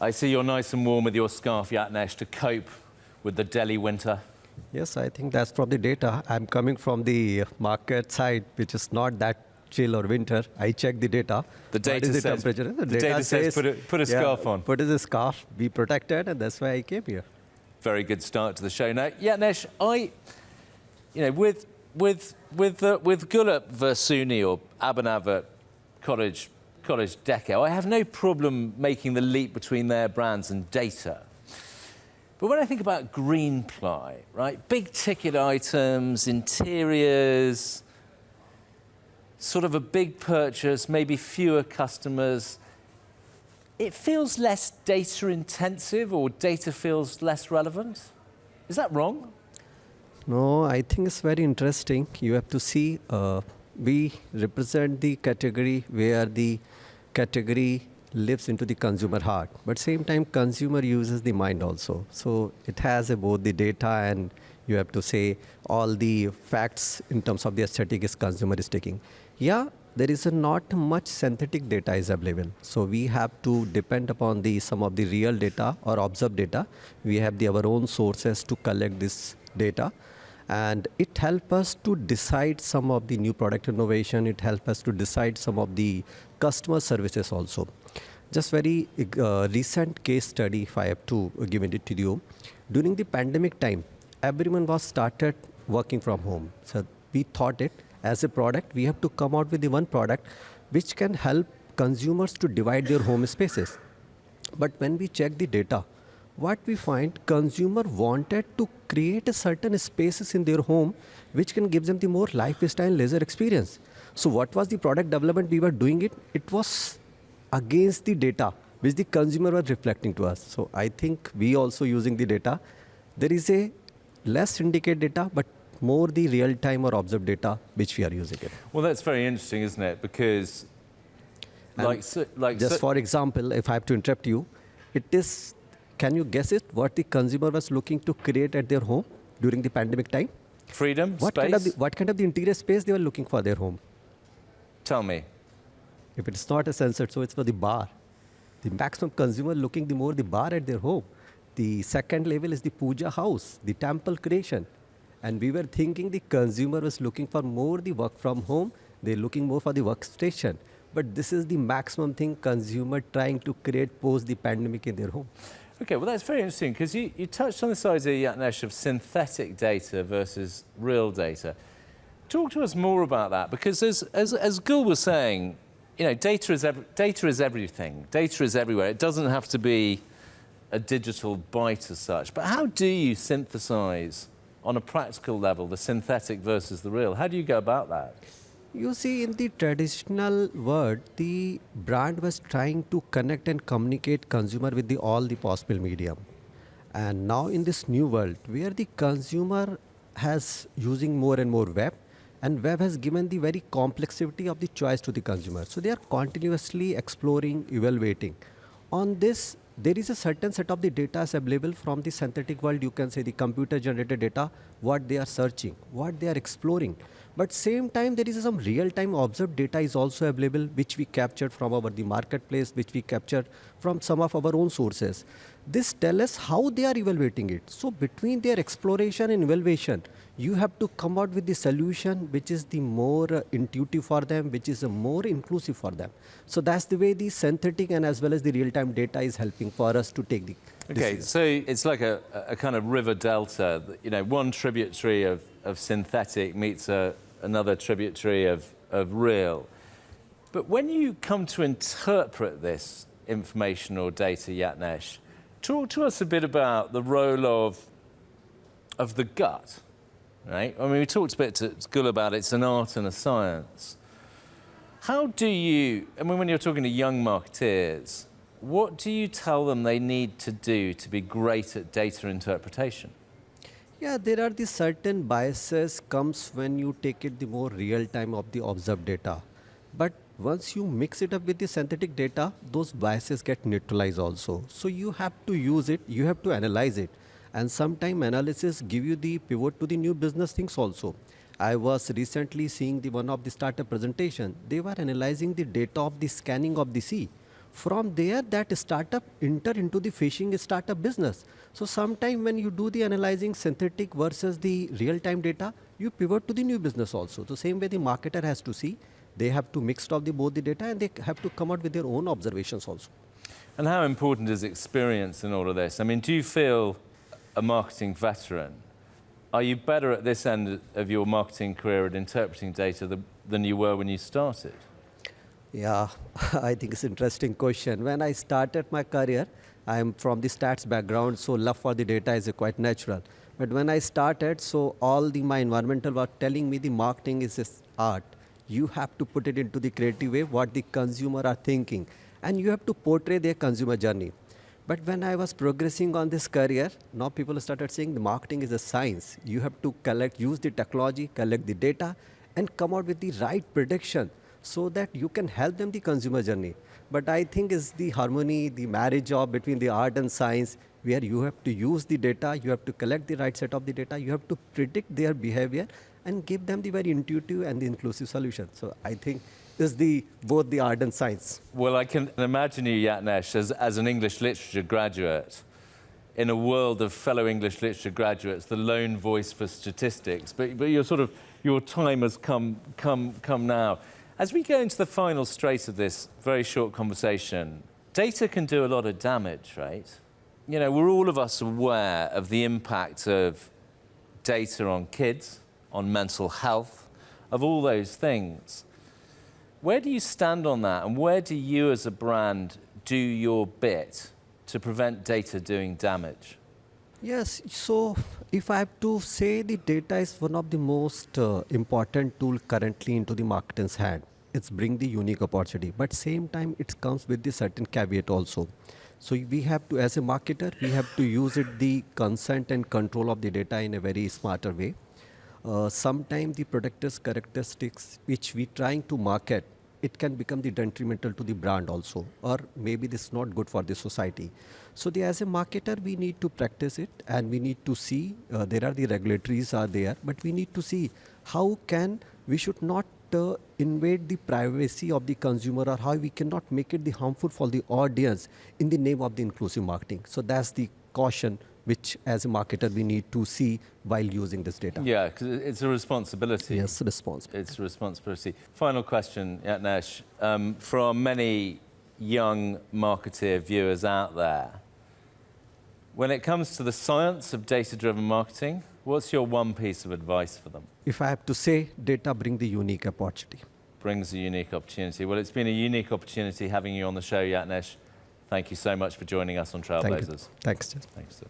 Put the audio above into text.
I see you're nice and warm with your scarf, Yatnesh, to cope with the Delhi winter. Yes, I think that's from the data. I'm coming from the market side, which is not that chill or winter. I check the data. The data what is says, the temperature? The data says put a scarf on. Put a scarf, be protected, and that's why I came here. Very good start to the show. Now, Yatnesh, with Gulab Versuni or Abhinav College Deco, I have no problem making the leap between their brands and data. But when I think about Greenply, right, big ticket items, interiors, sort of a big purchase, maybe fewer customers, it feels less data intensive, or data feels less relevant. Is that wrong? No, I think it's very interesting. You have to see, we represent the category where the category lives into the consumer heart, but same time consumer uses the mind also. So it has both the data, and you have to say all the facts in terms of the aesthetic is consumer is taking. Yeah, there is not much synthetic data is available. So we have to depend upon some of the real data or observed data. We have our own sources to collect this data. And it helps us to decide some of the new product innovation. It helps us to decide some of the customer services also. Just very recent case study, if I have to give it to you. During the pandemic time, everyone was started working from home. So we thought it as a product, we have to come out with the one product which can help consumers to divide their home spaces. But when we check the data, what we find, consumer wanted to create a certain spaces in their home which can give them the more lifestyle leisure experience. So what was the product development we were doing it? It was against the data which the consumer was reflecting to us. So I think we also using the data. There is a less syndicate data, but more the real-time or observed data which we are using it. Well, that's very interesting, isn't it? Because, for example, if I have to interrupt you, it is. Can you guess it? What the consumer was looking to create at their home during the pandemic time? Freedom, what space. What kind of the interior space they were looking for their home? Tell me. If it's not a censored, so it's for the bar. The maximum consumer looking the more the bar at their home. The second level is the puja house, the temple creation. And we were thinking the consumer was looking for more the work from home. They're looking more for the workstation. But this is the maximum thing consumer trying to create post the pandemic in their home. Okay, well, that's very interesting, because you touched on this idea, Yatnesh, of synthetic data versus real data. Talk to us more about that, because as Gul was saying, data is everything. Data is everywhere. It doesn't have to be a digital byte as such. But how do you synthesize on a practical level the synthetic versus the real? How do you go about that? You see, in the traditional world, the brand was trying to connect and communicate consumer with all the possible medium. And now in this new world, where the consumer has using more and more web, and web has given the very complexity of the choice to the consumer. So they are continuously exploring, evaluating. On this, there is a certain set of the data is available from the synthetic world. You can say the computer generated data, what they are searching, what they are exploring. But same time, there is some real-time observed data is also available, which we captured from the marketplace, which we captured from some of our own sources. This tells us how they are evaluating it. So between their exploration and evaluation, you have to come out with the solution which is the more intuitive for them, which is more inclusive for them. So that's the way the synthetic and as well as the real-time data is helping for us to take the decision. Okay, so it's like a kind of river delta. One tributary of synthetic meets another tributary of real. But when you come to interpret this information or data, Yatnesh, talk to us a bit about the role of the gut, right? I mean, we talked a bit to Gul about it's an art and a science. How do you, when you're talking to young marketeers, what do you tell them they need to do to be great at data interpretation? Yeah, there are the certain biases comes when you take it the more real time of the observed data. But once you mix it up with the synthetic data, those biases get neutralized also. So you have to use it, you have to analyze it. And sometime analysis give you the pivot to the new business things also. I was recently seeing one of the startup presentation. They were analyzing the data of the scanning of the sea. From there, that startup enter into the phishing startup business. So sometime when you do the analyzing synthetic versus the real-time data, you pivot to the new business also. The same way the marketer has to see, they have to mix up both the data and they have to come out with their own observations also. And how important is experience in all of this? I mean, do you feel a marketing veteran? Are you better at this end of your marketing career at interpreting data than you were when you started? Yeah, I think it's an interesting question. When I started my career, I am from the stats background, so love for the data is quite natural. But when I started, so my environmental were telling me the marketing is this art. You have to put it into the creative way, what the consumer are thinking. And you have to portray their consumer journey. But when I was progressing on this career, now people started saying the marketing is a science. You have to use the technology, collect the data, and come out with the right prediction so that you can help them the consumer journey. But I think it's the harmony, the marriage of between the art and science, where you have to use the data, you have to collect the right set of the data, you have to predict their behavior and give them the very intuitive and the inclusive solution. So I think is both the art and science. Well, I can imagine you, Yatnesh, as an English literature graduate, in a world of fellow English literature graduates, the lone voice for statistics. But your time has come now. As we go into the final straight of this very short conversation, data can do a lot of damage, right? You know, we're all of us aware of the impact of data on kids, on mental health, of all those things. Where do you stand on that, and where do you as a brand do your bit to prevent data doing damage? Yes, so if I have to say, the data is one of the most important tool currently into the marketer's hand. It's bring the unique opportunity, but same time it comes with the certain caveat also. So we have to, as a marketer, we have to use it the consent and control of the data in a very smarter way. Sometimes the product's characteristics which we trying to market, it can become the detrimental to the brand also, or maybe this is not good for the society. So as a marketer, we need to practice it, and we need to see, there are the regulatories are there, but we need to see how we should not invade the privacy of the consumer, or how we cannot make it the harmful for the audience in the name of the inclusive marketing. So that's the caution which as a marketer we need to see while using this data. Yeah, because it's a responsibility. Yes, responsibility. It's a responsibility. Final question, Yatnesh. For our many young marketeer viewers out there, when it comes to the science of data-driven marketing, what's your one piece of advice for them? If I have to say, data bring the unique opportunity. Brings a unique opportunity. Well, it's been a unique opportunity having you on the show, Yatnesh. Thank you so much for joining us on Trailblazers. Thanks, Jeff. Thanks, sir.